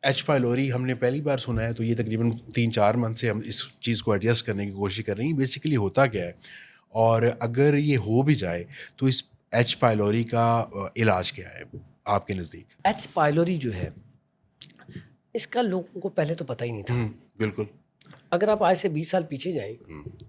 H pylori हमने पहली बार सुना है, तो ये तकरीबन 3-4 मंथ से हम इस चीज़ को एडजस्ट करने की कोशिश कर रहे हैं। बेसिकली होता क्या है, और अगर ये हो भी जाए तो इस एच पाइलोरी का इलाज क्या है आपके नज़दीक? एच पाइलोरी जो है, इसका लोगों को पहले तो पता ही नहीं था। बिल्कुल। अगर आप आज से 20 साल पीछे जाएं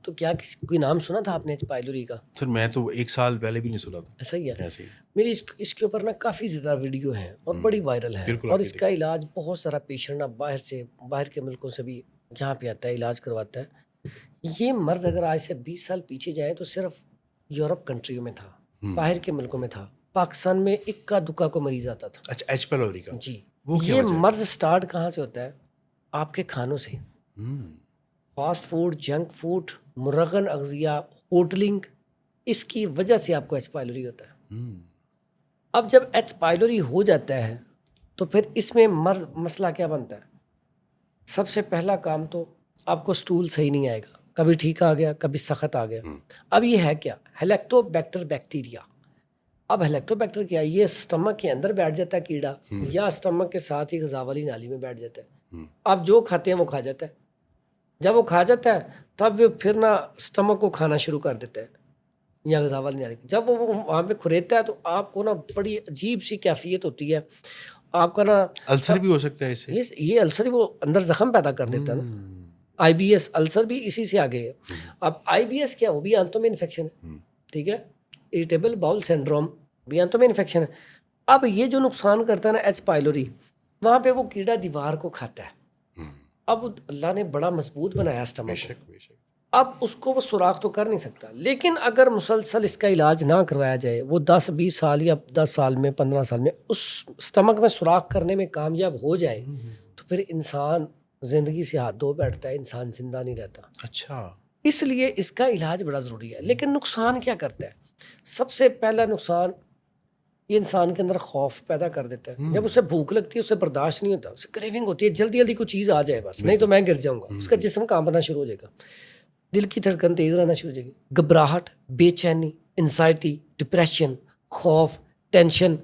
तो क्या किसी कोई नाम सुना था आपने एच पाइलोरी का? सर मैं तो 1 साल पहले भी नहीं सुना था। ऐसा ही है। ऐसे ही। मेरी इसके ऊपर ना काफ़ी ज़्यादा वीडियो हैं और बड़ी वायरल है, बिल्कुल, और आपने इसका इलाज बहुत सारा पेशेंट ना बाहर के मुल्कों से भी यहाँ पे आता है, इलाज करवाता है। ये मर्ज अगर आज से 20 साल पीछे जाए तो सिर्फ यूरोप कंट्रियों में था, बाहर के मुल्कों में था। पाकिस्तान में इक्का दुक्का को मरीज आता था। अच्छा, एच पाइलोरी का? जी। वो क्या ये वजह है? मर्ज स्टार्ट कहाँ से होता है? आपके खानों से। फास्ट फूड, जंक फूड, मुरगन अगजिया, होटलिंग, इसकी वजह से आपको एच पाइलोरी होता है। अब जब एच पाइलोरी हो जाता है तो फिर इसमें मसला क्या बनता है? सबसे पहला काम तो आपको स्टूल सही नहीं आएगा, कभी ठीक आ गया, कभी सख्त आ गया। अब ये है क्या? Helicobacter bacteria. अब हेलिकोबैक्टर क्या है? ये स्टमक के अंदर बैठ जाता है कीड़ा, या स्टमक के साथ ही गज़ा वाली नाली में बैठ जाता है। आप जो खाते हैं वो खा जाता है। जब वो खा जाता है तब वो फिर ना स्टमक को खाना शुरू कर देता है, या गज़ा वाली नाली। जब वो वहाँ पे खुरेदता है तो आपको ना बड़ी अजीब सी कैफियत होती है। आपका ना अल्सर भी हो सकता है इससे? ये अल्सर ही वो अंदर जख्म पैदा कर देता है ना। आईबीएस अल्सर भी इसी से आगे है। अब आईबीएस क्या, वो भी आंतों में इन्फेक्शन है, ठीक है। इरिटेबल बाउल सिंड्रोम भी आंतों में इन्फेक्शन है। अब ये जो नुकसान करता है ना एच पाइलोरी, वहाँ पे वो कीड़ा दीवार को खाता है। अब अल्लाह ने बड़ा मजबूत बनाया स्टमक को, बेशक। अब उसको वो सुराख तो कर नहीं सकता। लेकिन अगर मुसलसल इसका इलाज ना करवाया जाए, वो 10-20 साल या 10 साल में, 15 साल में उस स्टमक में सुराख करने में कामयाब हो जाए तो फिर इंसान ज़िंदगी से हाथ धो बैठता है, इंसान जिंदा नहीं रहता। अच्छा। इसलिए इसका इलाज बड़ा ज़रूरी है। लेकिन नुकसान क्या करता है? सबसे पहला नुकसान, ये इंसान के अंदर खौफ पैदा कर देता है। जब उसे भूख लगती है, उसे बर्दाश्त नहीं होता, उसे क्रेविंग होती है, जल्दी जल्दी कोई चीज़ आ जाए बस, नहीं तो मैं गिर जाऊंगा। उसका जिस्म कांपना शुरू हो जाएगा, दिल की धड़कन तेज रहना शुरू हो जाएगी, घबराहट, बेचैनी, एंजाइटी, डिप्रेशन, खौफ, टेंशन।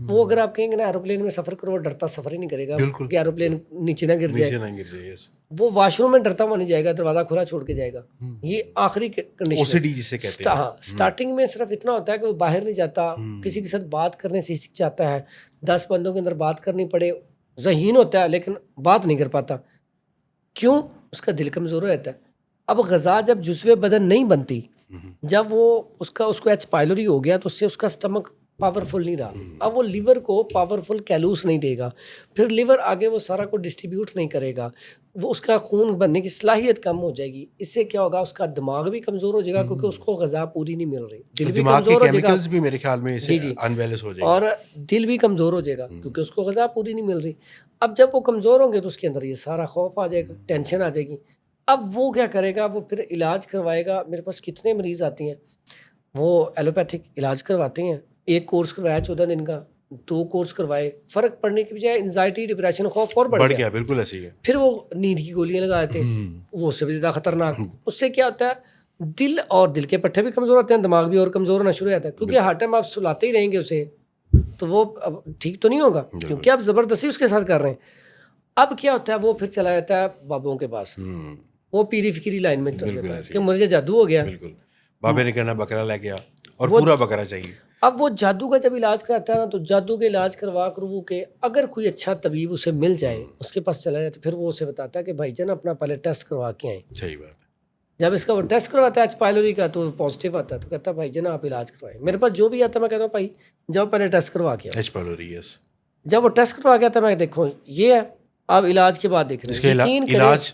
वो अगर आप कहेंगे ना एरोप्लेन में सफ़र करो, वो डरता सफ़र ही नहीं करेगा बिल्कुल। कि एरोप्लेन नीचे ना गिर जाए। नीचे ना गिर जाए, यस। वो वॉशरूम में डरता हुआ नहीं जाएगा, दरवाज़ा खुला छोड़ के जाएगा। ये आखिरी कंडीशन। ओसीडी जिसे कहते हैं। हाँ, स्टार्टिंग में सिर्फ इतना होता है कि वो बाहर नहीं जाता, किसी के साथ बात करने से हिचक जाता है, 10 बंदों के अंदर बात करनी पड़े, ज़हीन होता है लेकिन बात नहीं कर पाता। क्यों? उसका दिल कमज़ोर हो जाता है। अब ग़ज़ा जब जुज़्वे बदन नहीं बनती, जब वो उसको एच पाइलोरी हो गया तो उससे उसका स्टमक पावरफुल नहीं रहा। अब वो लिवर को पावरफुल कैलूस नहीं देगा, फिर लिवर आगे वो सारा को डिस्ट्रीब्यूट नहीं करेगा, वो उसका खून बनने की सलाहियत कम हो जाएगी। इससे क्या होगा? उसका दिमाग भी कमज़ोर हो जाएगा क्योंकि उसको ग़ज़ा पूरी नहीं मिल रही। दिल भी दिमाग के कमज़ोर हो जाएगा, केमिकल्स भी मेरे ख्याल में इससे अनबैलेंस हो जाएंगे, और दिल भी कमज़ोर हो जाएगा क्योंकि उसको ग़ज़ा पूरी नहीं मिल रही। अब जब वो कमज़ोर होंगे तो उसके अंदर ये सारा खौफ आ जाएगा, टेंशन आ जाएगी। अब वो क्या करेगा? वो फिर इलाज करवाएगा। मेरे पास कितने मरीज़ आती हैं, वो एलोपैथिक इलाज करवाते हैं। एक कोर्स करवाया 14 दिन का, 2 कोर्स करवाए, फ़र्क पड़ने की बजाय एंजाइटी, डिप्रेशन, खौफ और बढ़ गया। बिल्कुल ऐसे ही है। फिर वो नींद की गोलियां लगा देते हैं, वो उससे भी ज़्यादा खतरनाक। उससे क्या होता है? दिल के पट्टे भी कमज़ोर होते हैं, दिमाग भी और कमज़ोर होना शुरू हो जाता है, क्योंकि हर टाइम आप सुलाते ही रहेंगे उसे तो वो अब ठीक तो नहीं होगा, क्योंकि आप ज़बरदस्ती उसके साथ कर रहे हैं। अब क्या होता है? वो फिर चला जाता है बाबों के पास, वो पीरी फिक्री लाइन में चल जाता है कि मुझे जादू हो गया। बिल्कुल। बाबे ने कहना बकरा लेके आ, और पूरा बकरा चाहिए। अब वो जादू का जब इलाज कराता है ना, तो जादू के इलाज करवा करवू के अगर कोई अच्छा तबीब उसे मिल जाए, उसके पास चला जाए, तो फिर वो उसे बताता है कि भाईजान अपना पहले टेस्ट करवा के आए। सही बात है। जब इसका वो टेस्ट करवाता है एच पाइलोरी का तो पॉजिटिव आता है, तो कहता है भाईजान आप इलाज करवाएं। मेरे पास जो भी आता है मैं कहता हूँ भाई जाओ पहले टेस्ट करवा के आओ। H pylori, yes. जब वो टेस्ट करवा के आता है, मैं देखो ये है, आप इलाज के बाद देख रहे हैं। यकीन करें इलाज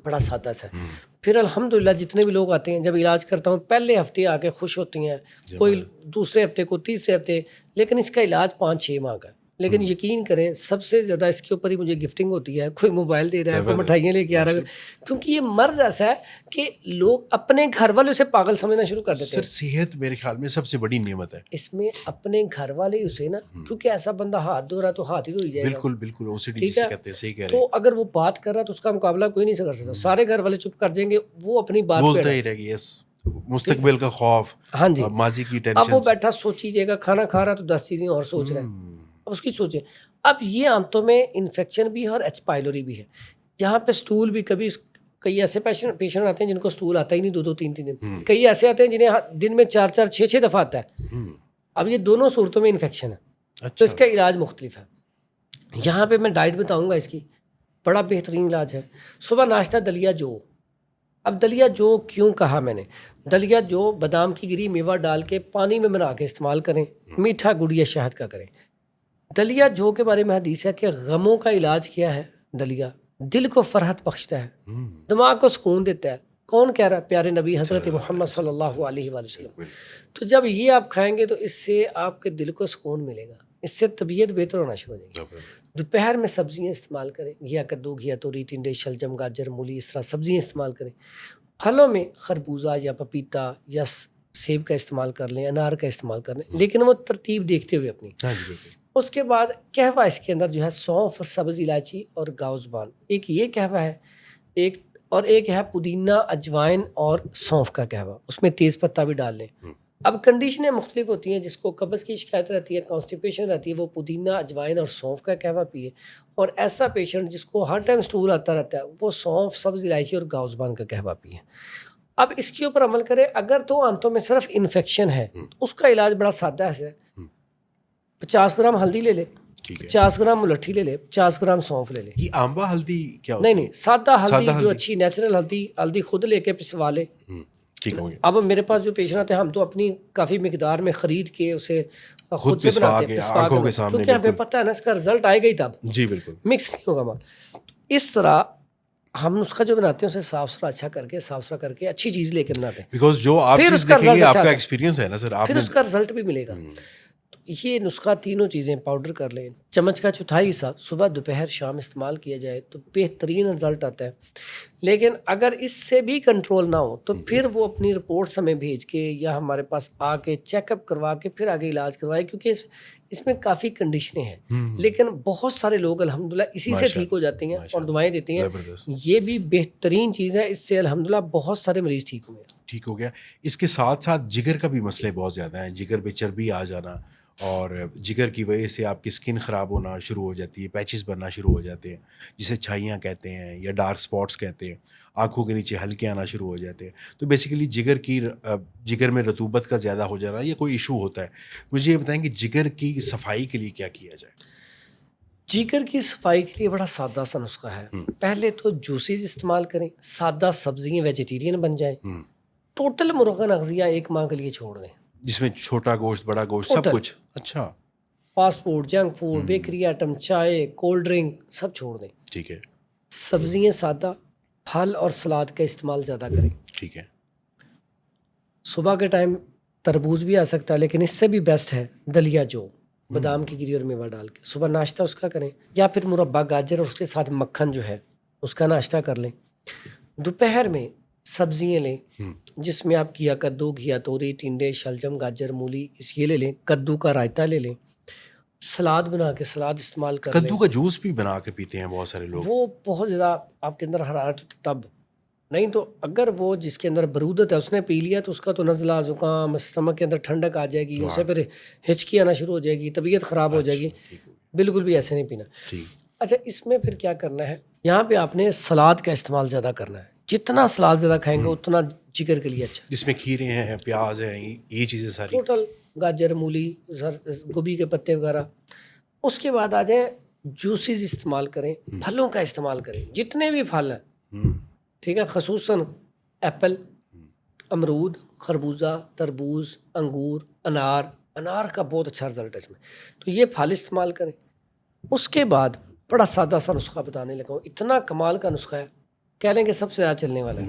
बड़ा सादा सा है। फिर अल्हम्दुलिल्लाह जितने भी लोग आते हैं, जब इलाज करता हूँ, पहले हफ्ते आके खुश होती हैं, कोई दूसरे हफ्ते, को तीसरे हफ्ते, लेकिन इसका इलाज 5-6 माह का है। लेकिन यकीन करें सबसे ज़्यादा इसके ऊपर ही मुझे गिफ्टिंग होती है। कोई मोबाइल दे रहा है, कोई मिठाइयाँ लेके आ रहा है, क्योंकि ये मर्ज ऐसा है कि लोग अपने घर वालों से पागल समझना शुरू कर देते हैं। सर सेहत मेरे ख्याल में सबसे बड़ी नेमत है इसमें अपने घर वाले ही उसे ना, क्योंकि ऐसा बंदा हाथ धो रहा है तो हाथ ही धो ही जाएगा। बिल्कुल बिल्कुल, ओसीडी ठीक जिसे है? कहते हैं, सही कह रहे तो हैं। अगर वो बात कर रहा है तो उसका मुकाबला कोई नहीं कर सकता। सारे घर वाले चुप कर जाएंगे, वो अपनी बात पे बोलता ही रहेगी, यस। मुस्तकबिल का खौफ, हाँ जी, माजी की अब वो टेंशन। बैठा सोची जाएगा, खाना खा रहा तो 10 चीज़ें और सोच रहा है। अब उसकी सोचे, अब ये आंतों में इन्फेक्शन भी है और एच पाइलोरी भी है। यहाँ पे स्टूल भी कई ऐसे पेशेंट आते हैं जिनको स्टूल आता ही नहीं 2-2 3-3 दिन। कई ऐसे आते हैं जिन्हें दिन में 4-4 6-6 दफ़ा आता है। अब ये दोनों सूरतों में इन्फेक्शन है। तो अच्छा। इसका इलाज मुख्तलिफ है। यहाँ पे मैं डाइट बताऊँगा इसकी, बड़ा बेहतरीन इलाज है। सुबह नाश्ता दलिया जो। अब दलिया जो क्यों कहा मैंने, दलिया जो बादाम की गिरी मेवा डाल के पानी में बना के इस्तेमाल करें, मीठा गुड़ या शहद का करें। दलिया जो के बारे में हदीस है कि गमों का इलाज किया है दलिया, दिल को फरहत बख्शता है, दिमाग को सुकून देता है। कौन कह रहा है? प्यारे नबी हज़रत मोहम्मद सल्लल्लाहु अलैहि वसल्लम। तो जब ये आप खाएंगे तो इससे आपके दिल को सुकून मिलेगा, इससे तबीयत बेहतर होना शुरू हो जाएगी। दोपहर में सब्जियां इस्तेमाल करें, घिया कद्दू, घिया तोरी, टिंडे, शलजम, गाजर, मूली, इस तरह सब्जियां इस्तेमाल करें। फलों में खरबूजा या पपीता या सेब का इस्तेमाल कर लें, अनार का इस्तेमाल कर लें, लेकिन वो तरतीब देखते हुए अपनी। उसके बाद कहवा, इसके अंदर जो है सौंफ, सब्ज़ इलायची और गाउज़बान, एक ये कहवा है, एक है पुदीना, अजवाइन और सौंफ का कहवा, उसमें तेज़ पत्ता भी डाल लें। अब कंडीशनें मुख्तलिफ होती हैं, जिसको कब्ज़ की शिकायत रहती है, कॉन्स्टिपेशन रहती है, वो पुदीना, अजवाइन और सौंफ का कहवा पिए। और ऐसा पेशेंट जिसको हर टाइम स्टूल आता रहता है, वो सौंफ, सब्ज़ इलायची और गाउज़बान का कहवा पिए। अब इसके ऊपर अमल करें। अगर तो आंतों में सिर्फ इन्फेक्शन है तो उसका इलाज बड़ा सादा है। 50 ग्राम हल्दी ले ले, 50 ग्राम मुलट्ठी ले ले, 50 ग्राम सौंफ ले ले। ये आंबा हल्दी क्या होती है? नहीं, सादा हल्दी जो अच्छी नेचुरल हल्दी खुद लेके पिसवा ले। ठीक हो गया। अब मेरे पास जो पेशेंट आते हैं, हम तो अपनी काफ़ी मिकदार में ख़रीद के उसे खुद से पिसवा बनाते के हैं, आंखों के सामने, क्योंकि हमें पता है ना इसका रिजल्ट आएगा ही तब। जी बिल्कुल, मिक्स नहीं होगा माल। इस तरह हम उसका जो बनाते हैं उसे साफ सुथरा करके अच्छी चीज़ लेके बनाते हैं। बिकॉज जो आप फिर चीज़ उसका देखेंगे, रिजल्ट आपका अच्छा एक्सपीरियंस है ना सर, फिर आपने उसका रिजल्ट भी मिलेगा। तो ये नुस्खा तीनों चीज़ें पाउडर कर लें, चम्मच का चौथाई हिस्सा सुबह दोपहर शाम इस्तेमाल किया जाए तो बेहतरीन रिजल्ट आता है। लेकिन अगर इससे भी कंट्रोल ना हो तो फिर वो अपनी रिपोर्ट्स हमें भेज के या हमारे पास आके चेकअप करवा के फिर आगे इलाज करवाए, क्योंकि इसमें काफ़ी कंडीशनें हैं। लेकिन बहुत सारे लोग अल्हम्दुलिल्लाह इसी से ठीक हो जाते हैं और दुआएं देते हैं। ये भी बेहतरीन चीज़ है, इससे अल्हम्दुलिल्लाह बहुत सारे मरीज़ ठीक हुए हैं। ठीक हो गया। इसके साथ साथ जिगर का भी मसले बहुत ज़्यादा हैं, जिगर पे चर्बी आ जाना और जिगर की वजह से आपकी स्किन ख़राब होना शुरू हो जाती है, पैचेस बनना शुरू हो जाते हैं, जिसे छाइयाँ कहते हैं या डार्क स्पॉट्स कहते हैं, आँखों के नीचे हल्के आना शुरू हो जाते हैं। तो बेसिकली जिगर में रतूबत का ज़्यादा हो जाना ये कोई इशू होता है। मुझे ये बताएं कि जिगर की सफाई के लिए क्या किया जाए? जिगर की सफाई के लिए बड़ा सादा सा नुस्खा है। पहले तो जूसेस इस्तेमाल करें, सादा सब्जियाँ वेजिटेरियन बन जाएं, टोटल मुर्गन अग़ज़िया 1 माह के लिए छोड़ दें, जिसमें छोटा गोश्त, बड़ा गोश्त, सब कुछ। अच्छा। Fast food, junk food, bakery item, चाय, कोल्ड ड्रिंक सब छोड़ दें। ठीक है। सब्जियाँ सादा, फल और सलाद का इस्तेमाल ज़्यादा करें। ठीक है। सुबह के टाइम तरबूज भी आ सकता है, लेकिन इससे भी बेस्ट है दलिया जो, बादाम की गिरी और मेवा डाल के सुबह नाश्ता उसका करें, या फिर मुरब्बा गाजर और उसके साथ मक्खन जो है उसका नाश्ता कर लें। दोपहर में सब्जियाँ लें, जिसमें आप घिया कद्दू, घिया तोरी, टिंडे, शलजम, गाजर, मूली ये ले लें, कद्दू का रायता ले लें, सलाद बना के सलाद इस्तेमाल कर लें। कद्दू का जूस भी बना के पीते हैं बहुत सारे लोग। वो बहुत ज़्यादा आपके अंदर हरारत होती तब नहीं, तो अगर वो जिसके अंदर बरूदत है उसने पी लिया तो उसका तो नज़ला, ज़ुकाम, स्टमक के अंदर ठंडक आ जाएगी, उससे फिर हिचकी आना शुरू हो जाएगी, तबीयत ख़राब हो जाएगी। बिल्कुल भी ऐसे नहीं पीना। अच्छा, इसमें फिर क्या करना है, यहाँ पे आपने सलाद का इस्तेमाल ज़्यादा करना है। जितना सलाद ज़्यादा खाएंगे उतना जिगर के लिए अच्छा। जिसमें खीरे हैं, प्याज हैं, ये चीज़ें सारी, टोटल गाजर, मूली, गोभी के पत्ते वगैरह। उसके बाद आ जाए जूसेस इस्तेमाल करें, फलों का इस्तेमाल करें, जितने भी फल हैं, ठीक है, खसूसन एप्पल, अमरूद, खरबूजा, तरबूज, अंगूर, अनार का बहुत अच्छा रिजल्ट है इसमें। तो ये फल इस्तेमाल करें। उसके बाद बड़ा सादा सा नुस्खा बताने लगा हूँ, इतना कमाल का नुस्खा है, कह लेंगे सबसे ज़्यादा चलने वाला है।